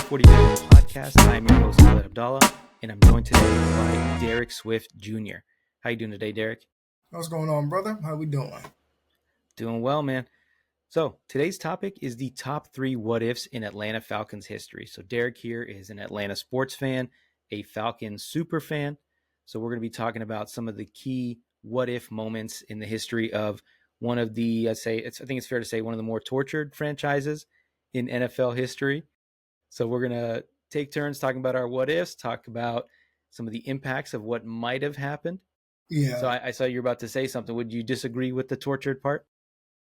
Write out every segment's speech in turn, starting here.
40 Minute Podcast. I am your host, Khaled Abdallah, and I'm joined today by Derek Swift Jr. How you doing today, Derek? What's going on, brother? How we doing? Doing well, man. So today's topic is the top 3 what-ifs in Atlanta Falcons history. So Derek here is an Atlanta sports fan, a Falcons super fan. So we're going to be talking about some of the key what-if moments in the history of one of the, I think it's fair to say, one of the more tortured franchises in NFL history. So we're going to take turns talking about our what-ifs, talk about some of the impacts of what might have happened. Yeah. So I saw you were about to say something. Would you disagree with the tortured part?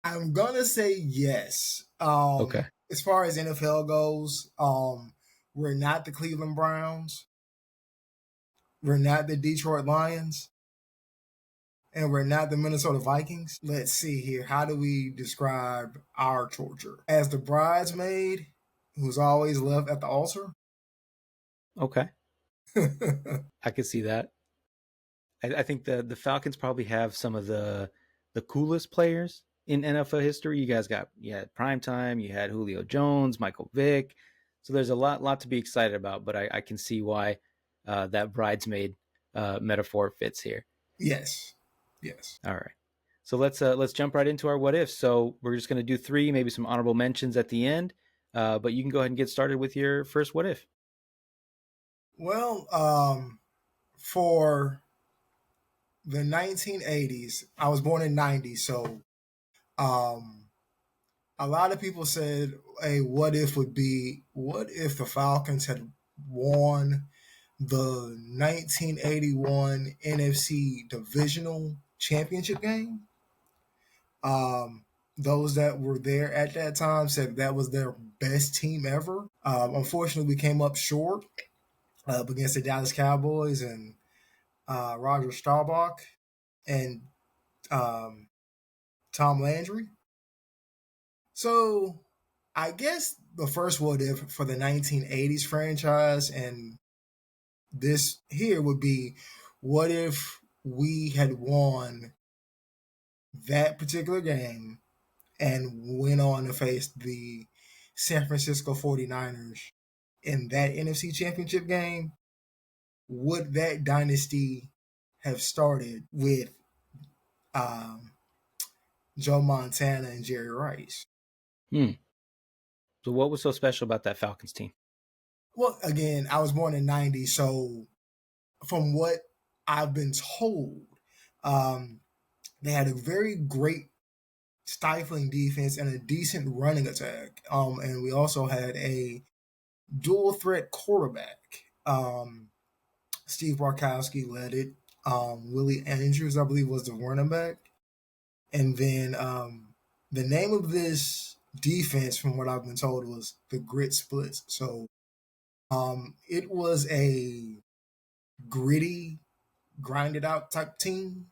I'm gonna say yes. Okay. As far as NFL goes, we're not the Cleveland Browns, we're not the Detroit Lions, and we're not the Minnesota Vikings. Let's see here. How do we describe our torture? As the bridesmaid who's always left at the altar? Okay. I could see that. I think the Falcons probably have some of the coolest players in NFL history. You guys you had Primetime, you had Julio Jones, Michael Vick. So there's a lot to be excited about, but I can see why that bridesmaid metaphor fits here. Yes. All right. So let's jump right into our what ifs. So we're just going to do 3, maybe some honorable mentions at the end. But you can go ahead and get started with your first what if. Well, for the 1980s, I was born in 90, so a lot of people said a what if would be, what if the Falcons had won the 1981 NFC Divisional Championship game? Those that were there at that time said that was their best team ever. Unfortunately, we came up short against the Dallas Cowboys and Roger Staubach and Tom Landry. So I guess the first what if for the 1980s franchise and this here would be, what if we had won that particular game and went on to face the San Francisco 49ers in that NFC Championship game? Would that dynasty have started with Joe Montana and Jerry Rice? So what was so special about that Falcons team? Well, again, I was born in 90, so from what I've been told, they had a very great stifling defense and a decent running attack. And we also had a dual threat quarterback. Steve Barkowski led it. Willie Andrews, I believe, was the running back. And then the name of this defense, from what I've been told, was the Grit Splits. So it was a gritty, grinded out type team.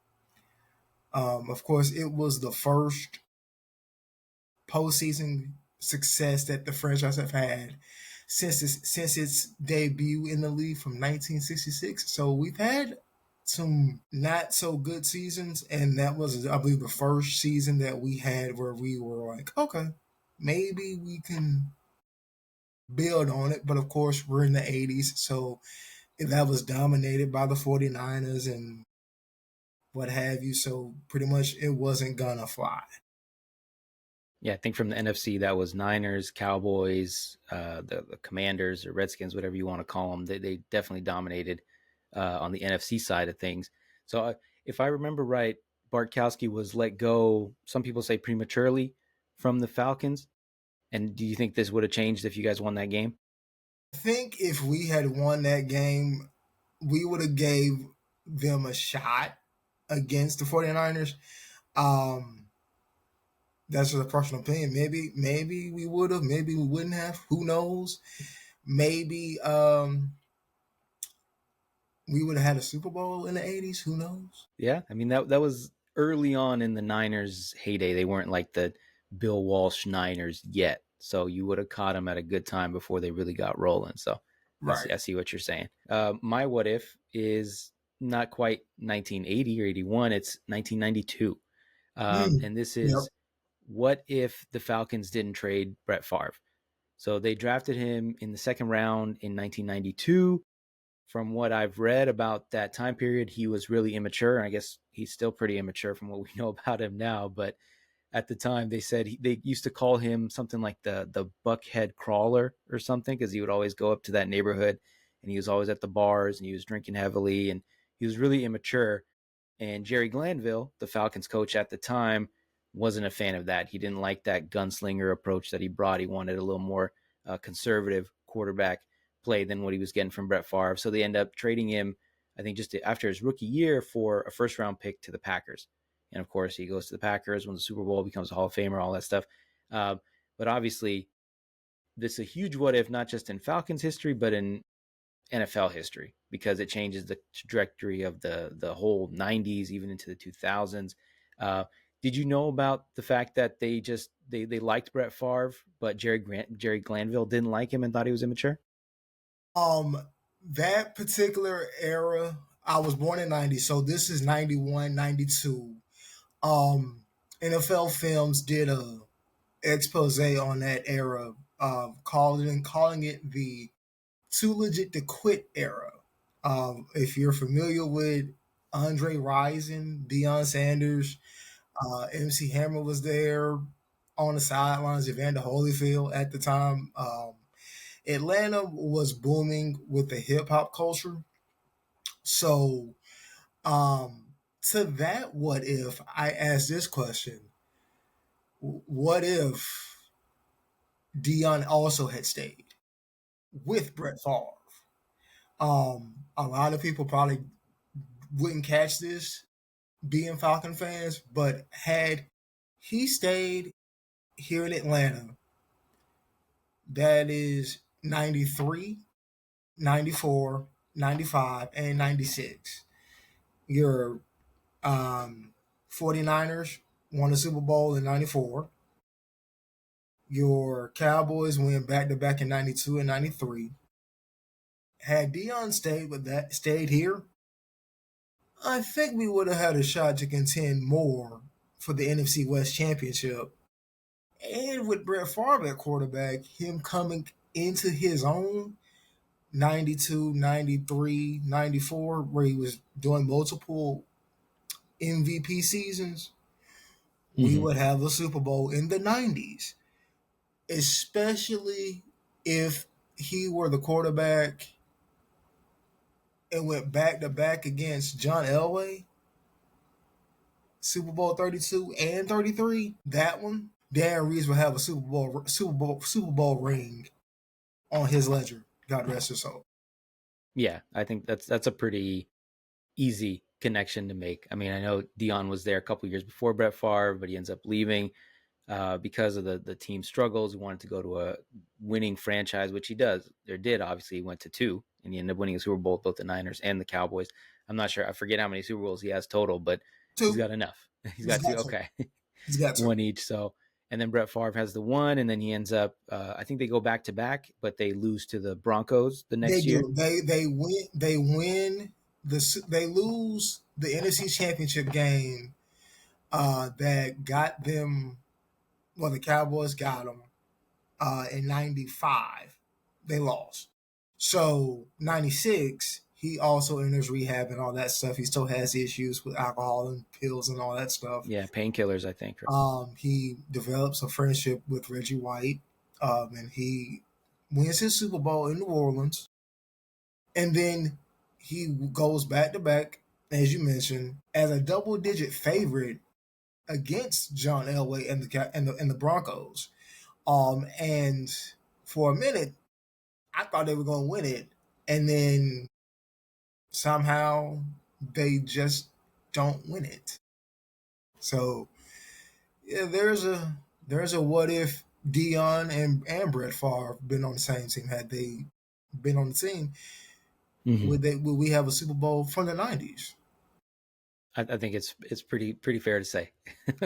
Of course, it was the first postseason success that the franchise have had since its debut in the league from 1966. So we've had some not so good seasons, and that was, I believe, the first season that we had where we were like, okay, maybe we can build on it. But of course, we're in the 80s, so that was dominated by the 49ers and what have you. So pretty much it wasn't gonna fly. Yeah, I think from the NFC, that was Niners, Cowboys, the Commanders or Redskins, whatever you want to call them. They definitely dominated on the NFC side of things. So if I remember right, Bartkowski was let go, some people say prematurely, from the Falcons. And do you think this would have changed if you guys won that game? I think if we had won that game, we would have gave them a shot against the 49ers. That's just a personal opinion. Maybe we would have, maybe we wouldn't have. Who knows? Maybe we would have had a Super Bowl in the 80s. Who knows? Yeah, I mean, that was early on in the Niners' heyday. They weren't like the Bill Walsh Niners yet. So you would have caught them at a good time before they really got rolling. So Right. I see what you're saying. My what if is not quite 1980 or 81. It's 1992. And this is, what if the Falcons didn't trade Brett Favre? So they drafted him in the second round in 1992. From what I've read about that time period, he was really immature. I guess he's still pretty immature from what we know about him now. But at the time, they said they used to call him something like the Buckhead Crawler or something, because he would always go up to that neighborhood and he was always at the bars and he was drinking heavily and he was really immature. And Jerry Glanville, the Falcons coach at the time, wasn't a fan of that. He didn't like that gunslinger approach that he brought. He wanted a little more conservative quarterback play than what he was getting from Brett Favre. So they end up trading him, I think, just after his rookie year for a first round pick to the Packers. And of course, he goes to the Packers, wins the Super Bowl, becomes a Hall of Famer, all that stuff. But obviously, this is a huge what if, not just in Falcons history, but in NFL history, because it changes the trajectory of the whole 90s, even into the 2000s. Did you know about the fact that they liked Brett Favre, but Jerry Glanville didn't like him and thought he was immature? Um, that particular era, I was born in 90, so this is 91, 92. Um, NFL Films did a expose on that era, calling it the too legit to quit era. If you're familiar with Andre Rison, Deion Sanders, MC Hammer was there on the sidelines, Evander Holyfield at the time. Atlanta was booming with the hip hop culture. So, to that, what if I ask this question? What if Deion also had stayed with Brett Favre? A lot of people probably wouldn't catch this being Falcon fans, but had he stayed here in Atlanta, that is 93, 94, 95, and 96. Your 49ers won the Super Bowl in 94. Your Cowboys went back to back in 92 and 93. Had Deion stayed here, I think we would have had a shot to contend more for the NFC West Championship. And with Brett Favre at quarterback, him coming into his own 92, 93, 94, where he was doing multiple MVP seasons, we Mm-hmm. would have a Super Bowl in the 90s, especially if he were the quarterback and went back to back against John Elway, Super Bowl 32 and 33. That one, Dan Reeves will have a Super Bowl ring on his ledger. God rest his soul. Yeah, I think that's a pretty easy connection to make. I mean, I know Dion was there a couple years before Brett Favre, but he ends up leaving because of the team struggles. He wanted to go to a winning franchise, which he does. There did obviously he went to two, and he ended up winning a Super Bowl, both the Niners and the Cowboys. I'm not sure. I forget how many Super Bowls he has total, but he's Two. got enough. He's He's got two. got two. Okay, He's got two. one each. So, and then Brett Favre has the one, and then he ends up. I think they go back to back, but they lose to the Broncos the They next year. do. They win they lose the NFC Championship game that got them. Well, the Cowboys got them in '95. They lost. So '96, he also enters rehab and all that stuff. He still has issues with alcohol and pills and all that stuff. Yeah, painkillers, I think. He develops a friendship with Reggie White, and he wins his Super Bowl in New Orleans. And then he goes back to back, as you mentioned, as a double-digit favorite against John Elway and the Broncos. And for a minute, I thought they were going to win it, and then somehow they just don't win it. So yeah, there's a what if Deion and Brett Favre been on the same team. Had they been on the team, Mm-hmm. would we have a Super Bowl from the '90s? I think it's pretty fair to say,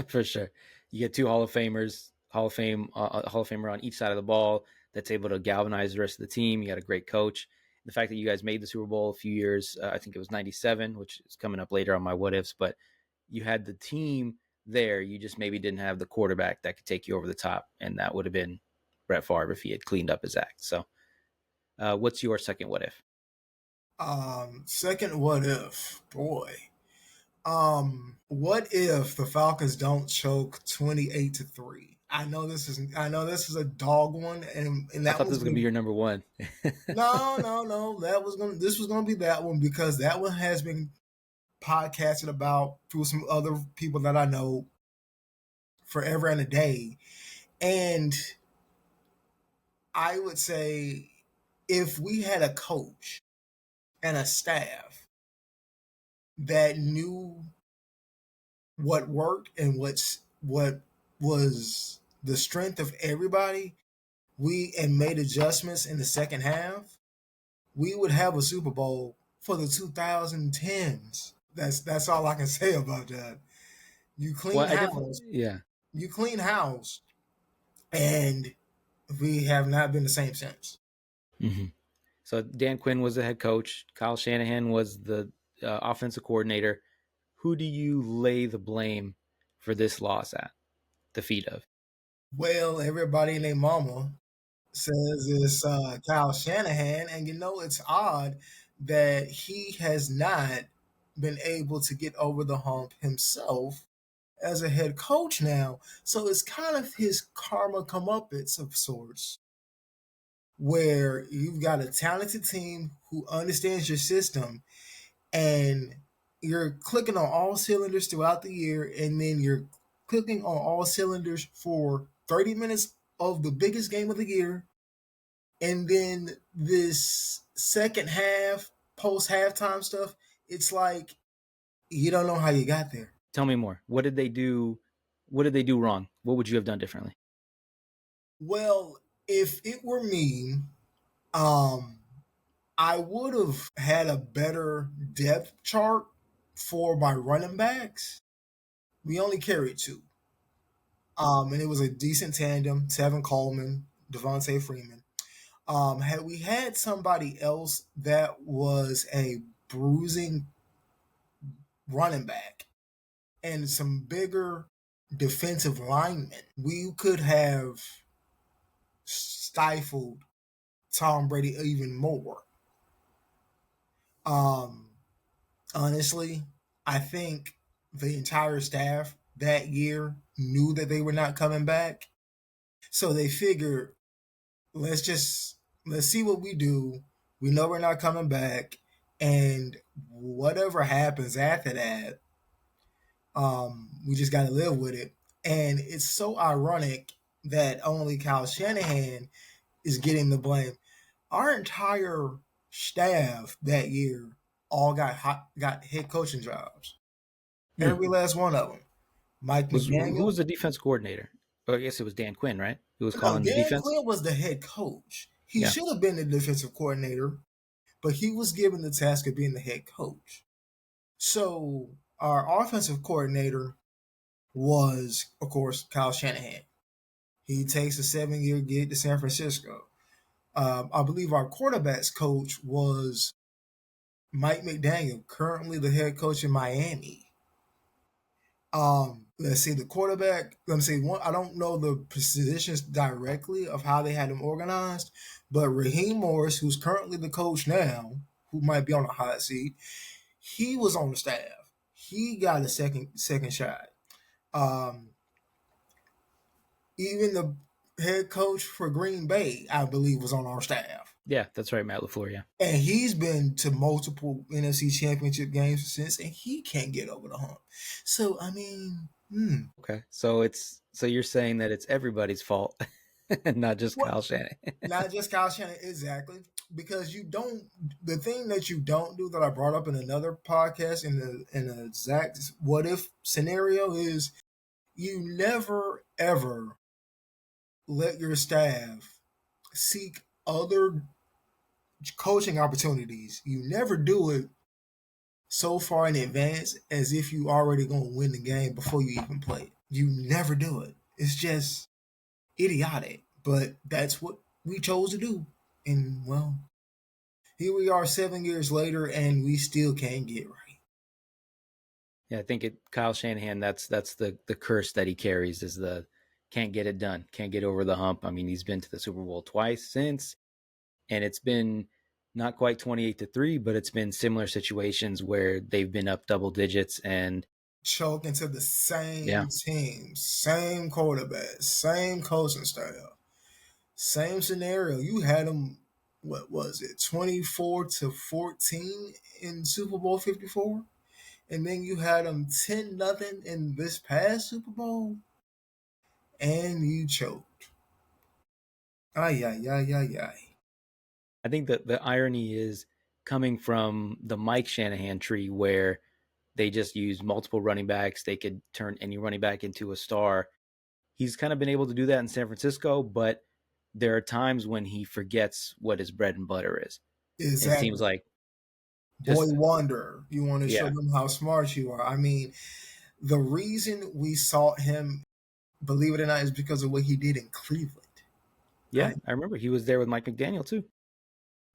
for sure. You get two Hall of Famers, Hall of Famer on each side of the ball that's able to galvanize the rest of the team. You got a great coach. The fact that you guys made the Super Bowl a few years, I think it was '97, which is coming up later on my what ifs, but you had the team there. You just maybe didn't have the quarterback that could take you over the top, and that would have been Brett Favre if he had cleaned up his act. So, what's your second what if? Second, what if, boy? What if the Falcons don't choke 28-3? I know this is a dog one, and I that thought this was was gonna be your number one. no. This was gonna be that one because that one has been podcasted about through some other people that I know forever and a day. And I would say if we had a coach and a staff that knew what worked and what was the strength of everybody, we and made adjustments in the second half, we would have a Super Bowl for the 2010s. That's all I can say about that. You Well, clean I definitely, house, yeah. you clean house, and we have not been the same since. Mm-hmm. So Dan Quinn was the head coach. Kyle Shanahan was the offensive coordinator. Who do you lay the blame for this loss at the feet of? Well, everybody and their mama says it's Kyle Shanahan, and it's odd that he has not been able to get over the hump himself as a head coach now. So it's kind of his karma comeuppance of sorts, where you've got a talented team who understands your system, and you're clicking on all cylinders throughout the year, and then you're clicking on all cylinders for 30 minutes of the biggest game of the year, and then this second half, post halftime stuff, it's like you don't know how you got there. Tell me more. What did they do? What did they do wrong? What would you have done differently? Well, if it were me, um, I would have had a better depth chart for my running backs. We only carried two. And it was a decent tandem, Tevin Coleman, Devontae Freeman. Had we had somebody else that was a bruising running back and some bigger defensive linemen, we could have stifled Tom Brady even more. Um, Honestly, I think the entire staff that year knew that they were not coming back. So they figured, let's see what we do. We know we're not coming back, and whatever happens after that, we just got to live with it. And it's so ironic that only Kyle Shanahan is getting the blame. Our entire staff that year all got head coaching jobs. Hmm. Every last one of them. Mike Was who McDaniel. was the defense coordinator? Oh, I guess it was Dan Quinn, right? Who was No, calling the Dan defense? Quinn was the head coach. He Yeah. should have been the defensive coordinator, but he was given the task of being the head coach. So our offensive coordinator was, of course, Kyle Shanahan. He takes a 7-year gig to San Francisco. I believe our quarterbacks coach was Mike McDaniel, currently the head coach in Miami. Let's see the quarterback. Let me see one. I don't know the positions directly of how they had them organized, but Raheem Morris, who's currently the coach now, who might be on a hot seat, he was on the staff. He got a second shot. Um, Even the head coach for Green Bay, I believe, was on our staff. Yeah, that's right, Matt LaFleur. Yeah. And he's been to multiple NFC Championship games since, and he can't get over the hump. So, I mean, Okay. So you're saying that it's everybody's fault, not just what? Kyle Shanahan. Not just Kyle Shannon, exactly. Because you don't, the thing that you don't do that I brought up in another podcast in the exact what if scenario is you never ever let your staff seek other coaching opportunities. You never do it so far in advance as if you already going to win the game before you even play it. You never do it. It's just idiotic, but that's what we chose to do. And well, here we are 7 years later, and we still can't get right. Yeah, I think Kyle Shanahan. That's the curse that he carries is can't get it done, can't get over the hump. I mean, he's been to the Super Bowl twice since, and it's been not quite 28-3, but it's been similar situations where they've been up double digits. And Choking to the yeah, same team, same quarterback, same coaching staff, same scenario. You had them, what was it, 24-14 in Super Bowl 54? And then you had them 10-0 in this past Super Bowl, and you choked. Ay, ay, ay, ay, ay. I think that the irony is coming from the Mike Shanahan tree where they just use multiple running backs. They could turn any running back into a star. He's kind of been able to do that in San Francisco, but there are times when he forgets what his bread and butter is. And it seems Exactly. like Boy just, wonder. You want to show yeah, them how smart you are. I mean, the reason we sought him, believe it or not, is because of what he did in Cleveland. yeah, I remember he was there with Mike McDaniel too.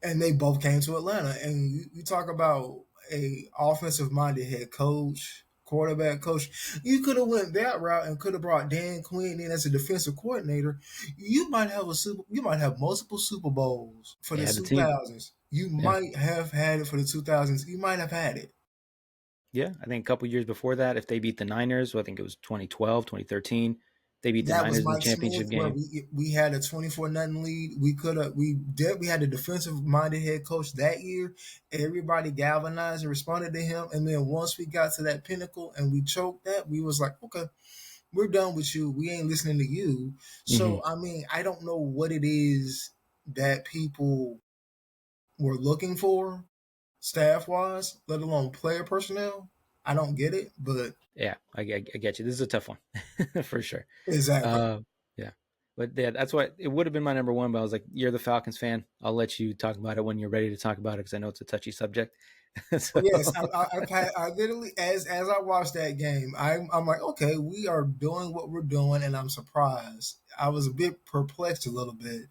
And they both came to Atlanta. And you talk about a offensive minded head coach, quarterback coach. You could have went that route and could have brought Dan Quinn in as a defensive coordinator. You might have you might have multiple Super Bowls for They the had the team. 2000s. You Yeah. might have had it for the 2000s. You might have had it. Yeah. I think a couple years before that, if they beat the Niners, so I think it was 2012, 2013, they beat the That was Niners in the Mike Smith, championship where game. we had a 24-0 lead. We had a defensive minded head coach that year. Everybody galvanized and responded to him. And then once we got to that pinnacle and we choked that, we was like, okay, we're done with you. We ain't listening to you. Mm-hmm. So I mean, I don't know what it is that people were looking for staff wise, let alone player personnel. I don't get it, but Yeah, I get you. This is a tough one for sure. exactly. Uh, yeah, but yeah, that's why it would have been my number one. But I was like, "You're the Falcons fan. I'll let you talk about it when you're ready to talk about it because I know it's a touchy subject." Oh, So yes, I literally, as I watched that game, I'm like, okay, we are doing what we're doing, and I'm surprised. I was a bit perplexed a little bit,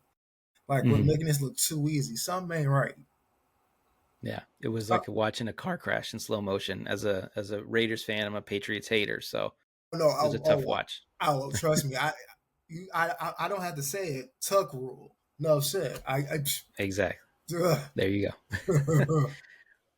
like we're mhm. making this look too easy. Something ain't right. Yeah, it was Uh, like watching a car crash in slow motion. As a Raiders fan, I'm a Patriots hater, so no, it was a tough watch. trust me, I don't have to say it. Tuck rule, no shit. Exactly. Ugh. There you go.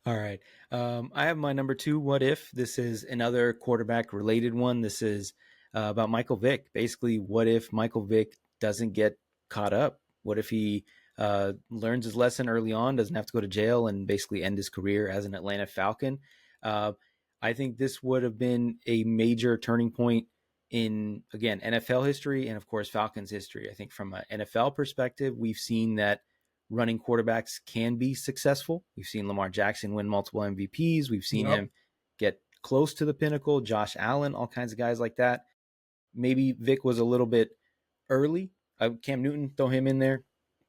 All right. I have my number two. What if this is another quarterback related one? This is about Michael Vick. Basically, what if Michael Vick doesn't get caught up? What if he learns his lesson early on, doesn't have to go to jail, and basically end his career as an Atlanta Falcon? Uh, I think this would have been a major turning point in, again, NFL history and, of course, Falcons history. I think from an NFL perspective, we've seen that running quarterbacks can be successful. We've seen Lamar Jackson win multiple MVPs. We've seen Yep. him get close to the pinnacle. Josh Allen, all kinds of guys like that. Maybe Vic was a little bit early. Cam Newton, throw him in there.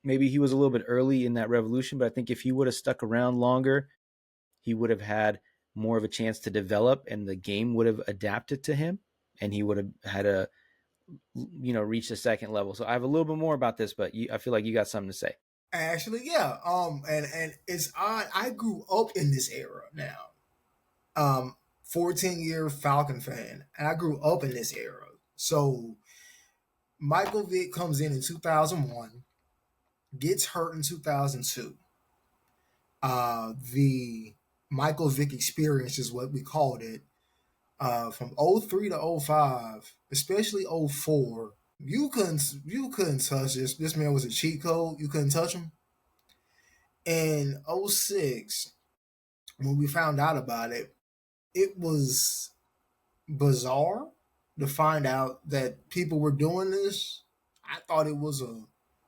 Maybe he was a little bit early in that revolution, but I think if he would have stuck around longer, he would have had more of a chance to develop and the game would have adapted to him and he would have had a reached a second level. So I have a little bit more about this, but I feel like you got something to say. Actually, yeah. And it's odd. I grew up in this era now. 14-year Falcon fan, and I grew up in this era. So Michael Vick comes in 2001, gets hurt in 2002. The Michael Vick experience is what we called it. From '03 to '05, especially '04, you couldn't touch this. This man was a cheat code. You couldn't touch him. In '06, when we found out about it, it was bizarre to find out that people were doing this. I thought it was a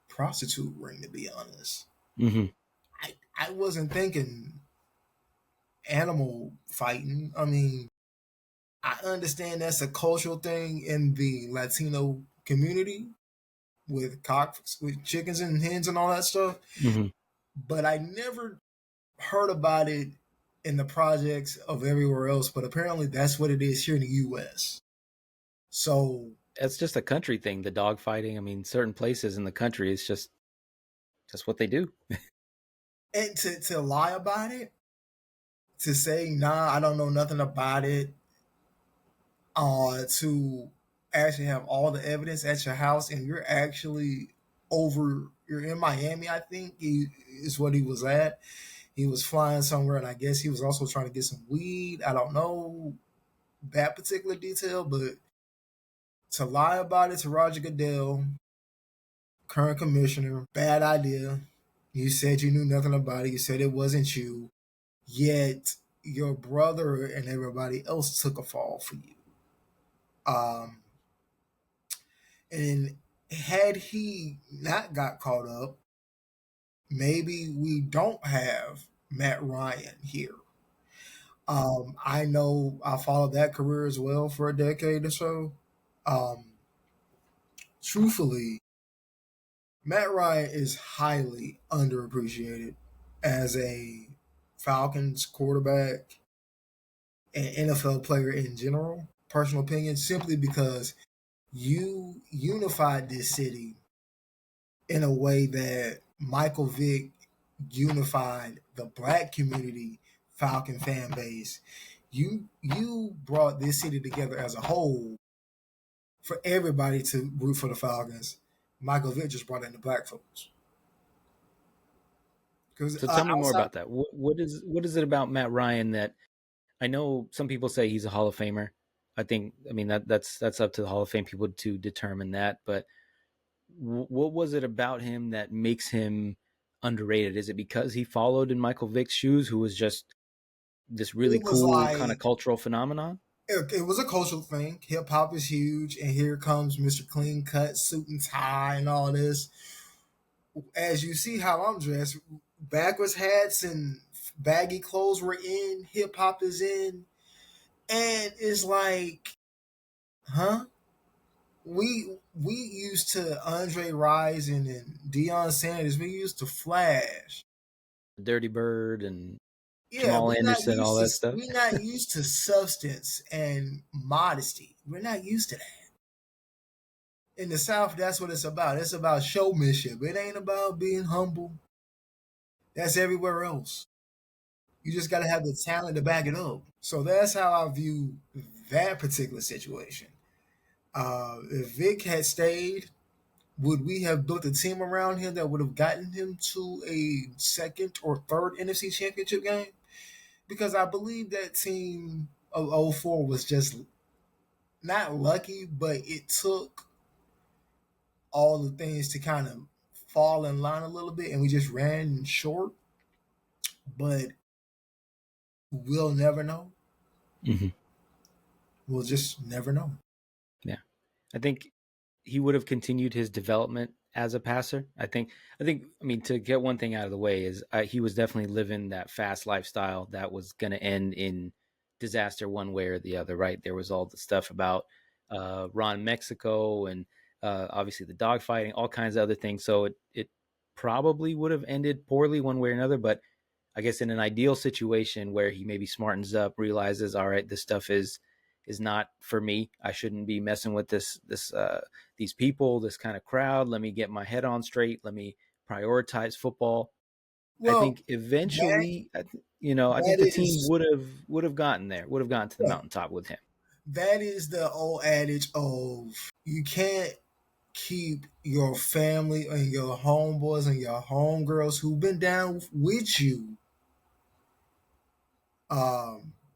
prostitute ring, to be honest. Mm-hmm. I wasn't thinking animal fighting. I mean, I understand that's a cultural thing in the Latino community with cocks, with chickens and hens and all that stuff, Mm-hmm. but I never heard about it in the projects of everywhere else. But apparently, that's what it is here in the U.S. So, It's just a country thing, the dog fighting. I mean, certain places in the country, it's just what they do. and to lie about it, to say nah, I don't know nothing about it, to actually have all the evidence at your house and you're actually you're in Miami, I think is what he was at. He was flying somewhere, and I guess he was also trying to get some weed. I don't know that particular detail, but to lie about it to Roger Goodell, current commissioner, bad idea. You said you knew nothing about it. You said it wasn't you. Yet your brother and everybody else took a fall for you. Um, and had he not got caught up, maybe we don't have Matt Ryan here. I know I followed that career as well for a decade or so. Um, Truthfully, Matt Ryan is highly underappreciated as a Falcons quarterback and NFL player in general. Personal opinion, simply because you unified this city in a way that Michael Vick unified the black community Falcon fan base. You brought this city together as a whole for everybody to root for the Falcons. Michael Vick just brought in the black folks. Because So tell me more outside, about that. What is it about Matt Ryan that I know some people say he's a Hall of Famer. I mean that's up to the Hall of Fame people to determine that. But what was it about him that makes him underrated? Is it because he followed in Michael Vick's shoes, who was just this really it was cool kind of like cultural phenomenon? it was a cultural thing. Hip hop is huge, and here comes Mr. Clean Cut, suit and tie, and all this. As you see how I'm dressed, backwards hats and baggy clothes were in. Hip hop is in, and it's like, huh? We used to Andre Rison and Deion Sanders. We used to Flash. Dirty Bird and Yeah, Jamal Anderson, all that stuff. we're not used to substance and modesty. We're not used to that. In the South, that's what it's about. It's about showmanship. It ain't about being humble. That's everywhere else. You just got to have the talent to back it up. So that's how I view that particular situation. If Vic had stayed, would we have built a team around him that would have gotten him to a second or third NFC championship game? Because I believe that team of '04 was just not lucky, but it took all the things to kind of fall in line a little bit, and we just ran short. But we'll never know. Mm-hmm. We'll just never know. Yeah, I think he would have continued his development as a passer. I mean, to get one thing out of the way is he was definitely living that fast lifestyle that was going to end in disaster one way or the other, right? There was all the stuff about Ron Mexico and obviously the dogfighting, all kinds of other things. So it probably would have ended poorly one way or another, but I guess in an ideal situation where he maybe smartens up, realizes, all right, this stuff is not for me. I shouldn't be messing with these people, this kind of crowd. Let me get my head on straight. Let me prioritize football. I Well, think that eventually, I that think the team is would have gotten there, would have gotten to the yeah, mountaintop with him. that is the old adage of you can't keep your family and your homeboys and your homegirls who've been down with you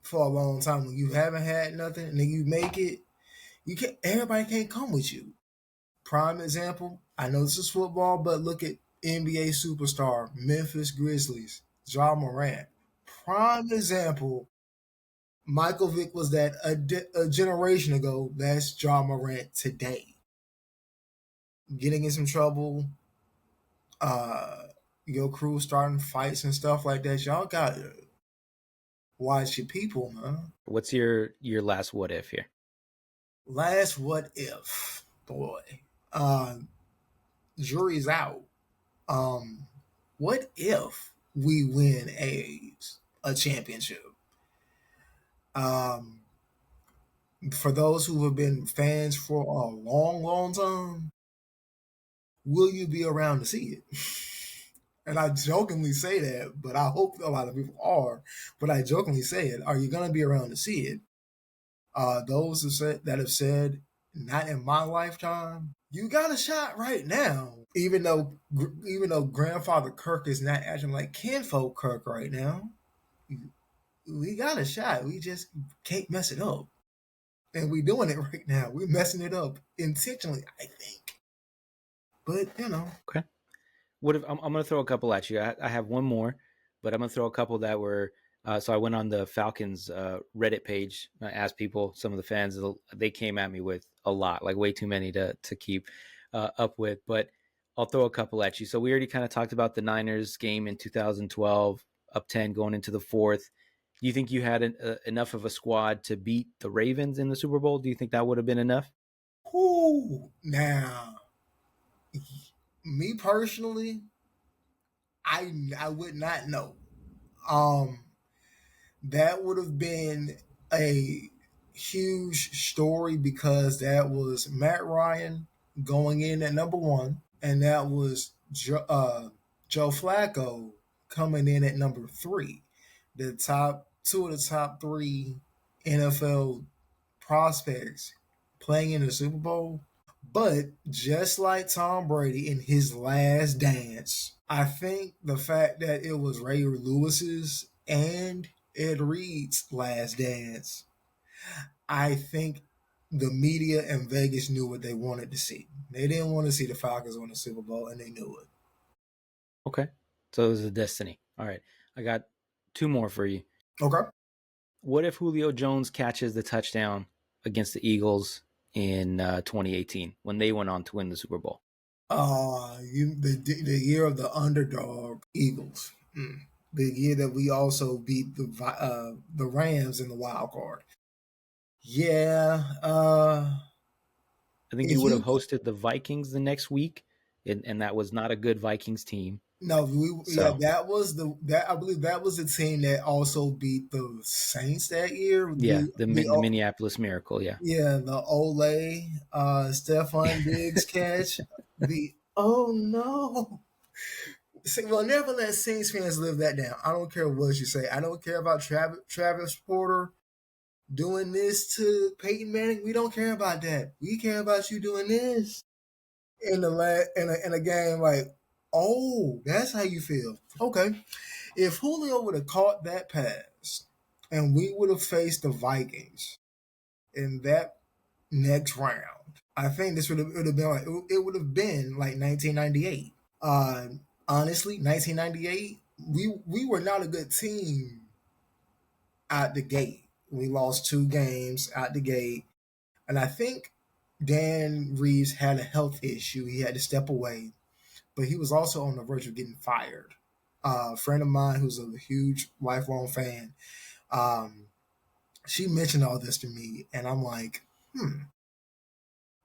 for a long time. When you haven't had nothing and then you make it, you can't. Everybody can't come with you. Prime example. I know this is football, but look at NBA superstar Memphis Grizzlies, Ja Morant. Prime example. Michael Vick was that a generation ago. That's Ja Morant today. Getting in some trouble, uh, your crew starting fights and stuff like that. Y'all got to watch your people, man. What's your last what if here? Last what if, boy. Uh, Jury's out. Um, what if we win a championship? Um, for those who have been fans for a long, long time, will you be around to see it? And I jokingly say that, but I hope a lot of people are. But I jokingly say it: are you going to be around to see it? Those that have said not in my lifetime. You got a shot right now, even though Grandfather Kirk is not acting like kinfolk Kirk right now. We got a shot. We just can't mess it up, and we doing it right now. We're messing it up intentionally, I think. But Okay. What if I'm going to throw a couple at you? I have one more, but I'm going to throw a couple that were. So I went on the Falcons Reddit page. I asked people, some of the fans, they came at me with a lot, like way too many to keep up with. But I'll throw a couple at you. So we already kind of talked about the Niners game in 2012, up 10 going into the fourth. Do you think you had enough of a squad to beat the Ravens in the Super Bowl? Do you think that would have been enough? now, me personally, I would not know. Um, that would have been a huge story because that was Matt Ryan going in at number one, and that was Joe Flacco coming in at number three. The top two of the top three NFL prospects playing in the Super Bowl. But just like Tom Brady in his last dance, I think the fact that it was Ray Lewis's and Ed Reed's last dance, I think the media in Vegas knew what they wanted to see. They didn't want to see the Falcons win the Super Bowl, and they knew it. Okay. So it was a destiny. All right. I got two more for you. Okay. What if Julio Jones catches the touchdown against the Eagles in 2018 when they went on to win the Super Bowl? The year of the underdog Eagles. The year that we also beat the Rams in the wild card. Yeah. I think If you would have you hosted the Vikings the next week, and that was not a good Vikings team. No, So that I believe that was the team that also beat the Saints that year. yeah, the Minneapolis Miracle. Yeah. The Ole Stephon Diggs catch. The oh no. See, well, never let Saints fans live that down. I don't care what you say. I don't care about Travis Porter doing this to Peyton Manning. We don't care about that. We care about you doing this in a game like, oh, that's how you feel. Okay. If Julio would have caught that pass and we would have faced the Vikings in that next round, I think this would have been like it would have been like 1998. Honestly, 1998, we were not a good team out the gate. We lost 2 games out the gate, and I think Dan Reeves had a health issue. He had to step away, but he was also on the verge of getting fired. A friend of mine who's a huge lifelong fan, she mentioned all this to me, and I'm like,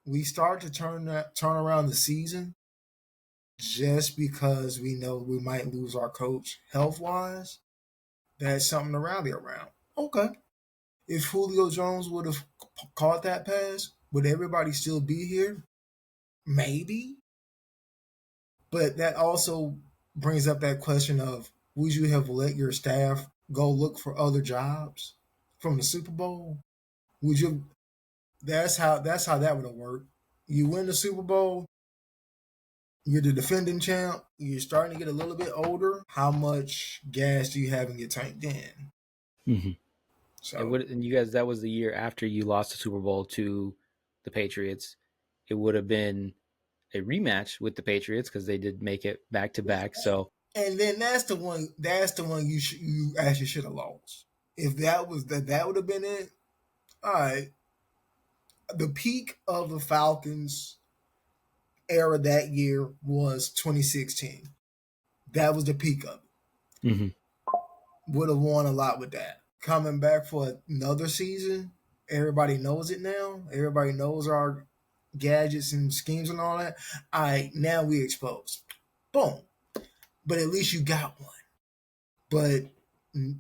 we start to turn around the season just because we know we might lose our coach health wise. That's something to rally around. Okay. If Julio Jones would have caught that pass, would everybody still be here? Maybe. But that also brings up that question of would you have let your staff go look for other jobs from the Super Bowl? Would you that's how that would have worked. You win the Super Bowl, you're the defending champ, you're starting to get a little bit older. How much gas do you have in your tank then? Mm-hmm. So And you guys, that was the year after you lost the Super Bowl to the Patriots. It would have been a rematch with the Patriots because they did make it back to back. So and then that's the one you actually should have lost. If that was that would have been it. All right. The peak of the Falcons era that year was 2016. That was the peak of it. mm-hmm. Would have won a lot with that. Coming back for another season, everybody knows it now. Everybody knows our gadgets and schemes and all that. All right, now we exposed. Boom. But at least you got one. But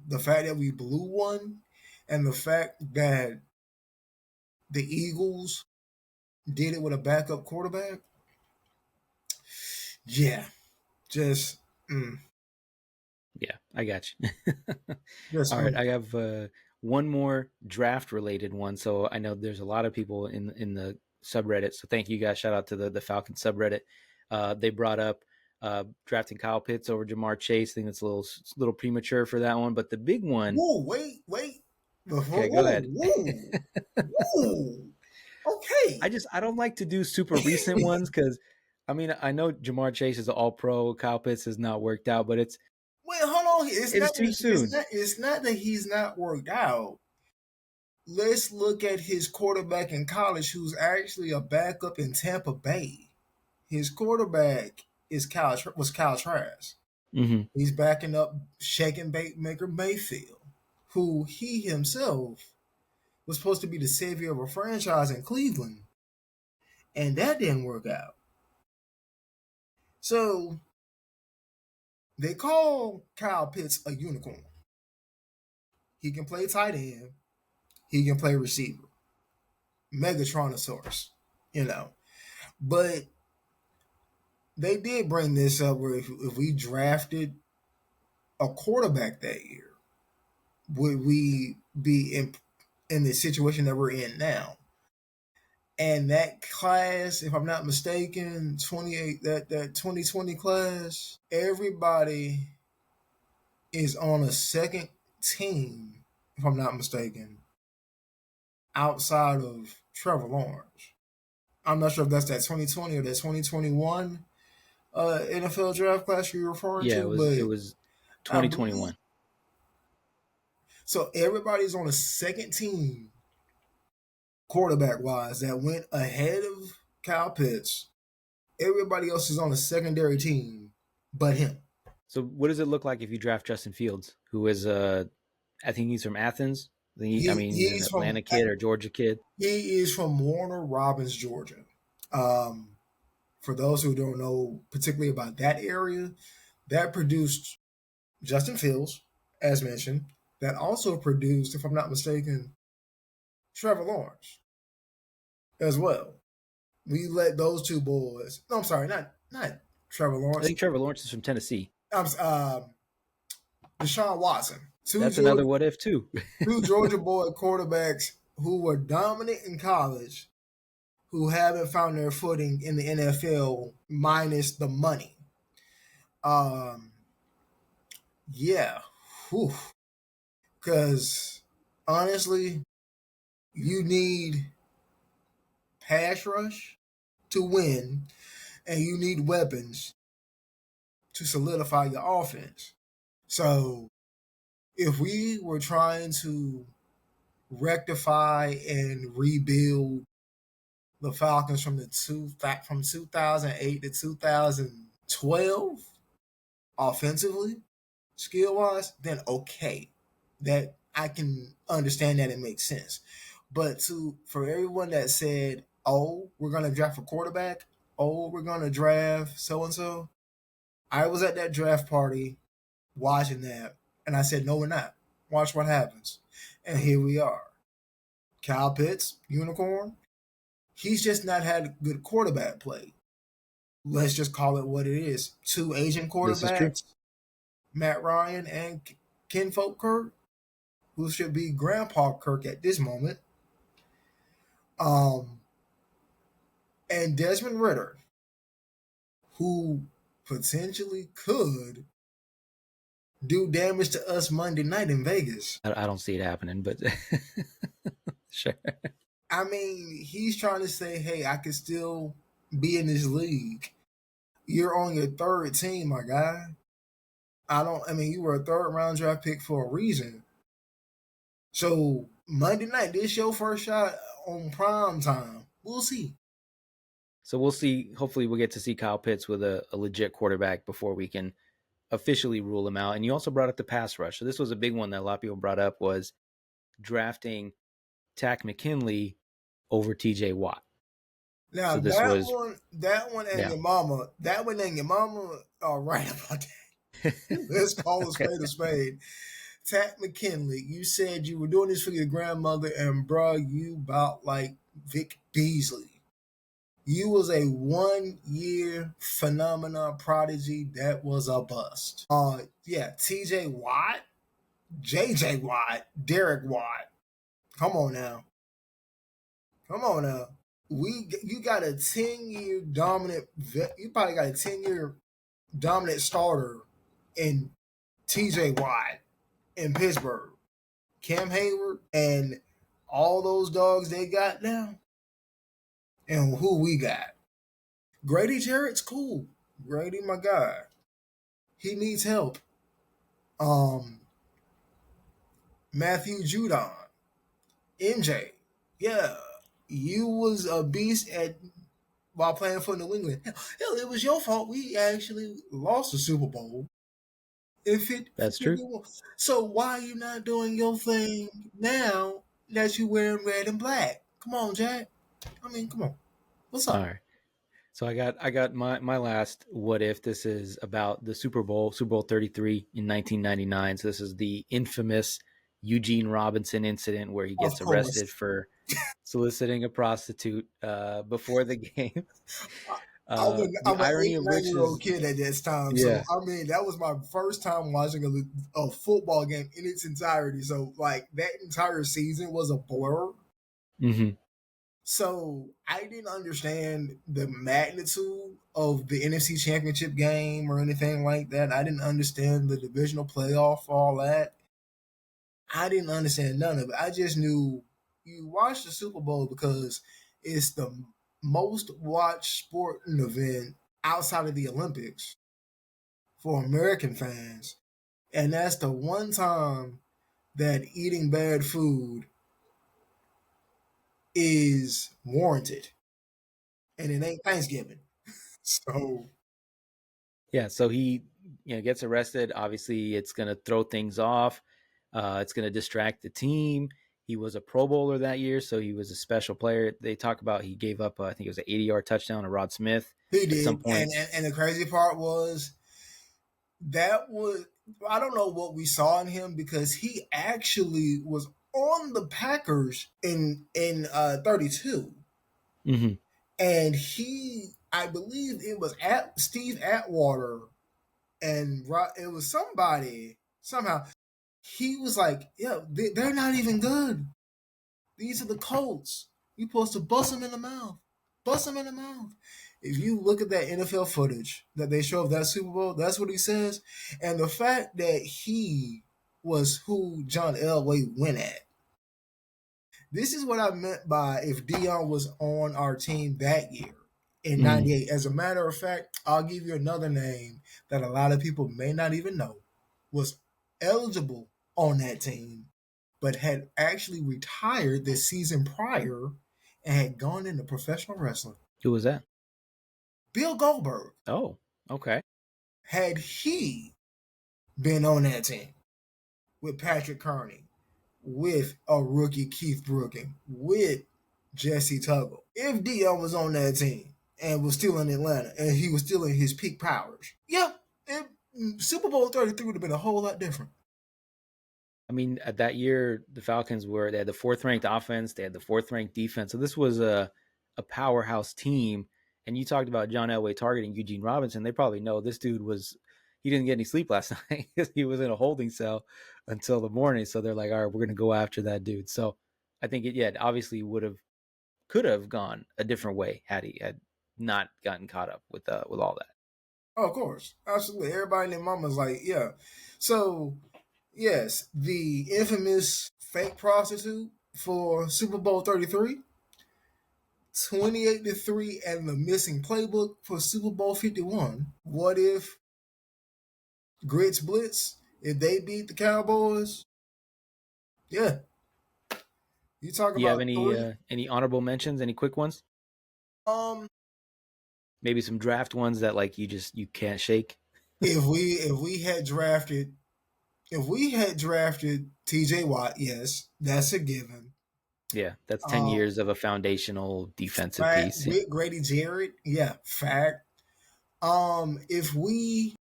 the fact that we blew one and the fact that the Eagles did it with a backup quarterback, yeah, just Yeah, I got you. just All right, I have one more draft related one. So I know there's a lot of people in the subreddit. So thank you guys. Shout out to the Falcon subreddit. They brought up drafting Kyle Pitts over Jamar Chase. I think that's a little premature for that one. But the big one. Whoa, wait. Okay, go Whoa, ahead. whoa. Okay. I don't like to do super recent ones because I know Jamar Chase is an all pro. Kyle Pitts has not worked out, but Wait, hold on. it's too soon. It's not that he's not worked out. Let's look at his quarterback in college, who's actually a backup in Tampa Bay. His quarterback was Kyle Trask. Mm-hmm. He's backing up shaking Baker Mayfield, who he himself was supposed to be the savior of a franchise in Cleveland, and that didn't work out. So they call Kyle Pitts a unicorn. He can play tight end. He can play receiver. Megatronosaurus, But they did bring this up where if we drafted a quarterback that year, would we be in the situation that we're in now? And that class, if I'm not mistaken, 28 that 2020 class, everybody is on a second team, if I'm not mistaken, outside of Trevor Lawrence. I'm not sure if that's that 2020 or that 2021 NFL draft class you're referring to. It was 2021. So everybody's on a second team quarterback wise that went ahead of Kyle Pitts. Everybody else is on a secondary team but him. So what does it look like if you draft Justin Fields, who is I think he's from Athens? He's an Atlanta kid or Georgia kid. He is from Warner Robins, Georgia. For those who don't know particularly about that area, that produced Justin Fields, as mentioned, that also produced, if I'm not mistaken, Trevor Lawrence as well. We let those two boys. No, I'm sorry, not Trevor Lawrence. I think Trevor Lawrence is from Tennessee. Deshaun Watson. That's another what if too. Two Georgia boy quarterbacks who were dominant in college, who haven't found their footing in the NFL minus the money. Yeah. Because honestly, you need pass rush to win, and you need weapons to solidify your offense. So if we were trying to rectify and rebuild the Falcons from 2008 to 2012 offensively, skill-wise, then okay. That I can understand that it makes sense. But for everyone that said, oh, we're going to draft a quarterback, oh, we're going to draft so-and-so, I was at that draft party watching that, and I said, no, we're not. Watch what happens. And here we are. Kyle Pitts, unicorn. He's just not had good quarterback play. Let's just call it what it is. Two Asian quarterbacks, Matt Ryan and Kinfolk Kirk, who should be Grandpa Kirk at this moment. And Desmond Ridder, who potentially could do damage to us Monday night in Vegas. I don't see it happening, but sure. I mean, he's trying to say, hey, I can still be in this league. You're on your third team, my guy. You were a third round draft pick for a reason. So Monday night, this your first shot on prime time. We'll see. So we'll see. Hopefully we'll get to see Kyle Pitts with a legit quarterback before we can officially rule him out. And you also brought up the pass rush. So this was a big one that a lot of people brought up, was drafting Takk McKinley over TJ Watt. Now so that one and your mama are right about that. Let's call a spade a spade. Takk McKinley, you said you were doing this for your grandmother, and bro, you about like Vic Beasley. You was a 1-year phenomenon prodigy that was a bust. TJ Watt, JJ Watt, Derek Watt. Come on now. You got a 10-year dominant. You probably got a 10-year dominant starter in T.J. Watt in Pittsburgh, Cam Hayward, and all those dogs they got now, and who we got. Grady Jarrett's cool. Grady, my guy, he needs help. Um, Matthew Judon, MJ, yeah, you was a beast at while playing for New England. Hell, it was your fault. We actually lost the Super Bowl. If it, That's true. so why are you not doing your thing now that you wearing red and black? Come on, Jack. I mean, come on. What's All up? right. So I got my last what if. This is about the Super Bowl 33 in 1999. So this is the infamous Eugene Robinson incident where he Of gets arrested course. for soliciting a prostitute before the game. The I'm an irony eight, of which 9 year old is, kid at this time. So yeah, I mean that was my first time watching a football game in its entirety. So like that entire season was a blur. mm-hmm. So I didn't understand the magnitude of the NFC Championship game or anything like that. I didn't understand the divisional playoff, all that. I didn't understand none of it. I just knew you watch the Super Bowl because it's the most watched sporting event outside of the Olympics for American fans. And that's the one time that eating bad food is warranted. And it ain't Thanksgiving. So Yeah, so he gets arrested. Obviously, it's going to throw things off. It's going to distract the team. He was a Pro Bowler that year, so he was a special player. They talk about he gave up, I think it was an 80-yard touchdown to Rod Smith he at some did. point. And the crazy part was that was I don't know what we saw in him because he actually was on the Packers in 32, Mm-hmm. and he I believe it was at Steve Atwater and it was somebody somehow he was like, yeah, they're not even good. These are the Colts. You supposed to bust them in the mouth. Bust them in the mouth. If you look at that NFL footage that they show of that Super Bowl, that's what he says. And the fact that he was who John Elway went at. This is what I meant by if Deion was on our team that year in Mm-hmm. 98. As a matter of fact, I'll give you another name that a lot of people may not even know was eligible on that team, but had actually retired the season prior and had gone into professional wrestling. Who was that? Bill Goldberg, Oh, okay. had he been on that team with Patrick Kearney, with a rookie Keith Brooking, with Jesse Tuggle, if Deion was on that team and was still in Atlanta and he was still in his peak powers, yeah, Super Bowl 33 would have been a whole lot different. I mean, at that year, the Falcons they had the fourth ranked offense, they had the fourth ranked defense. So this was a powerhouse team. And you talked about John Elway targeting Eugene Robinson. They probably know this dude he didn't get any sleep last night because he was in a holding cell until the morning. So they're like, all right, we're going to go after that dude. So I think it obviously could have gone a different way had he had not gotten caught up with all that. Oh, of course, absolutely. Everybody and their mama's like, yeah. So, yes, the infamous fake prostitute for Super Bowl 33, 28-3, and the missing playbook for Super Bowl 51. What if Grits Blitz, if they beat the Cowboys? Yeah, you talk Do you have about three. any honorable mentions? Any quick ones? Um, Maybe some draft ones that like you can't shake. if we had drafted T.J. Watt, yes, that's a given. Yeah, that's 10 Um, years of a foundational defensive fact piece. with Grady Jarrett, yeah, fact. If we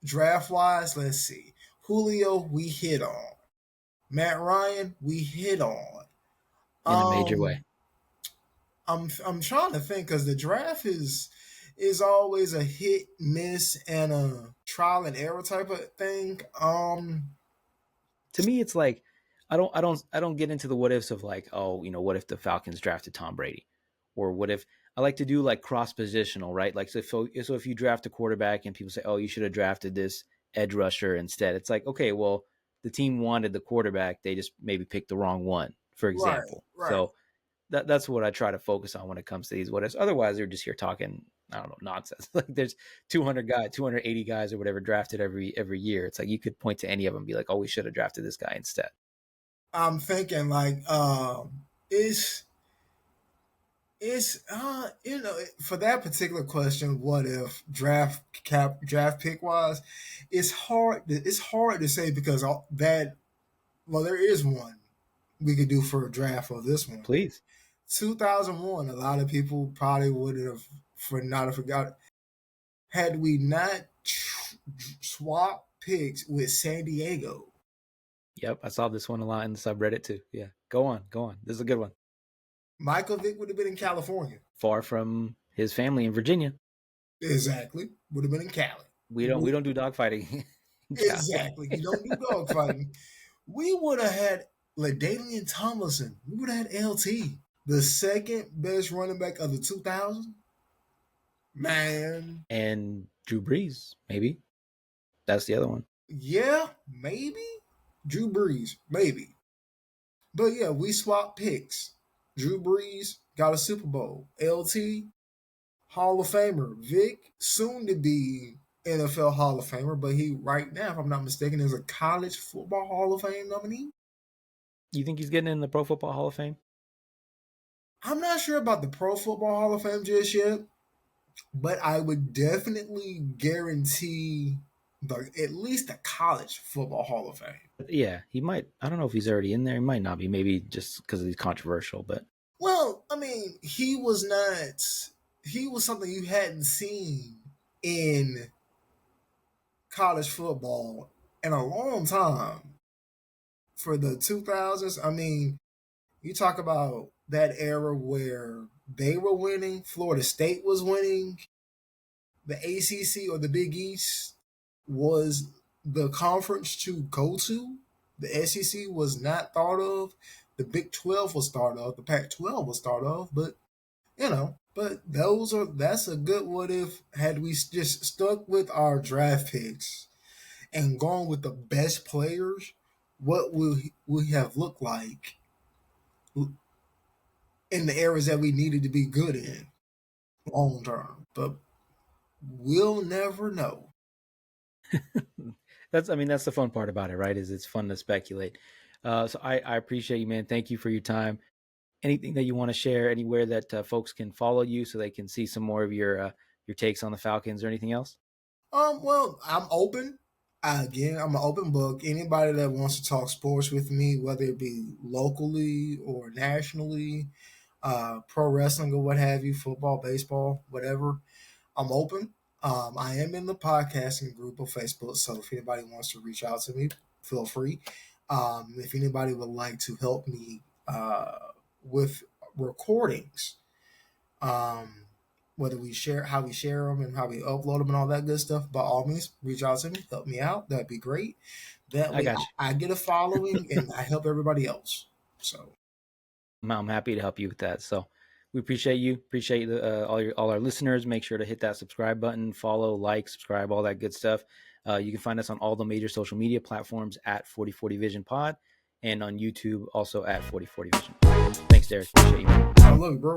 draft wise, let's see, Julio, we hit on. Matt Ryan, we hit on. In a major Um, way. I'm trying to think because the draft is always a hit, miss, and a trial and error type of thing. To me, it's like I don't get into the what ifs of like, oh, what if the Falcons drafted Tom Brady, or what if I like to do like cross positional, right? Like so if you draft a quarterback and people say, oh, you should have drafted this edge rusher instead. It's like, okay, well, the team wanted the quarterback, they just maybe picked the wrong one, for Right, example. right. So that's what I try to focus on when it comes to these what ifs. Otherwise, they're just here talking, I don't know, nonsense. Like there's 280 guys or whatever drafted every year. It's like you could point to any of them and be like, oh, we should have drafted this guy instead. I'm thinking like it's for that particular question, what if draft pick wise, it's hard to say because there is one we could do for a draft for this one. Please. 2001, a lot of people probably would have forgot had we not swapped picks with San Diego. Yep, I saw this one a lot in the subreddit too. Yeah, go on. This is a good one. Michael Vick would have been in California. Far from his family in Virginia. Exactly, would have been in Cali. We don't do dogfighting. Exactly, you don't do dogfighting. We would have had LaDainian Tomlinson. We would have had LT, the second best running back of the 2000s. Man. And Drew Brees, maybe. That's the other one. Yeah, maybe. Drew Brees, maybe. But yeah, we swapped picks. Drew Brees got a Super Bowl. LT, Hall of Famer. Vic, soon to be NFL Hall of Famer, but he right now, if I'm not mistaken, is a college football Hall of Fame nominee. You think he's getting in the Pro Football Hall of Fame? I'm not sure about the Pro Football Hall of Fame just yet, but I would definitely guarantee at least the College Football Hall of Fame. Yeah, he might. I don't know if he's already in there. He might not be. Maybe just because he's controversial. But well, I mean, he was not. He was something you hadn't seen in college football in a long time. For the 2000s, I mean, you talk about that era where they were winning, Florida State was winning, the ACC or the Big East was the conference to go to. The SEC was not thought of. The Big 12 was thought of. The Pac 12 was thought of. But, that's a good what if had we just stuck with our draft picks and gone with the best players, what will we have looked like in the areas that we needed to be good in long term. But we'll never know. that's the fun part about it, right? Is it's fun to speculate. So I appreciate you, man. Thank you for your time. Anything that you want to share, anywhere that folks can follow you so they can see some more of your takes on the Falcons or anything else? Well, I'm open. Again, I'm an open book. Anybody that wants to talk sports with me, whether it be locally or nationally, pro wrestling or what have you, football, baseball, whatever, I'm open. I am in the podcasting group of Facebook, so if anybody wants to reach out to me, feel free. If anybody would like to help me with recordings, whether we share how we share them and how we upload them and all that good stuff, by all means, reach out to me, help me out. That'd be great. That way, I get a following and I help everybody else. So, I'm happy to help you with that. So, we appreciate you. Appreciate all our listeners. Make sure to hit that subscribe button, follow, like, subscribe, all that good stuff. You can find us on all the major social media platforms at 4040 Vision Pod, and on YouTube also at 4040 Vision. Thanks, Derek. Appreciate you. I love you, bro.